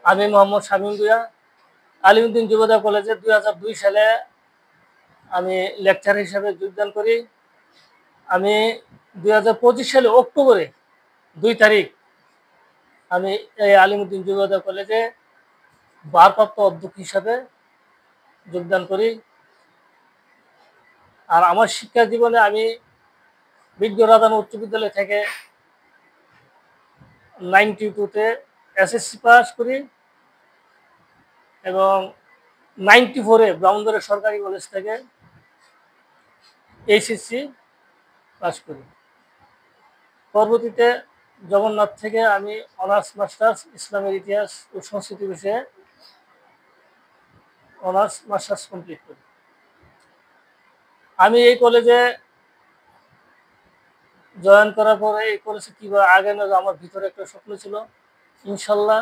আমি মোহাম্মদ শামীম ভূঁইয়া আলিমউদ্দিন যুবদা কলেজে 2002 সালে আমি লেকচার হিসেবে যোগদান করি। আমি 2025 সালে অক্টোবরে 2 তারিখ আমি এই আলিমউদ্দিন যুবদা কলেজে ভারপ্রাপ্ত অধ্যক্ষ হিসাবে যোগদান করি। আর আমার শিক্ষা জীবনে আমি বিজ্ঞরাদান উচ্চ বিদ্যালয় থেকে 92-তে এসএসসি পাস করি এবং 94-এ ব্রাহ্মণবাড়িয়া সরকারি কলেজ থেকে এইচএসসি পাস করি। পরবর্তীতে জগন্নাথ থেকে আমি অনার্স মাস্টার্স ইসলামের ইতিহাস ও সংস্কৃতি বিষয়ে অনার্স মাস্টার্স কমপ্লিট করি। আমি এই কলেজে জয়েন করার পরে এই কলেজে কীভাবে আগানো যায় আমার ভিতরে একটা স্বপ্ন ছিল। ইনশাল্লাহ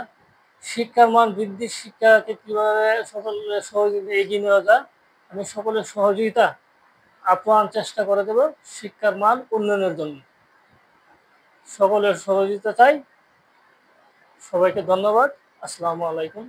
শিক্ষার মান বৃদ্ধি, শিক্ষাকে কীভাবে সকলের সহযোগিতা এগিয়ে নেওয়া যায়, আমি সকলের সহযোগিতা আপ্রাণ চেষ্টা করে দেব শিক্ষার মান উন্নয়নের জন্য। সকলের সহযোগিতা চাই। সবাইকে ধন্যবাদ। আসসালামু আলাইকুম।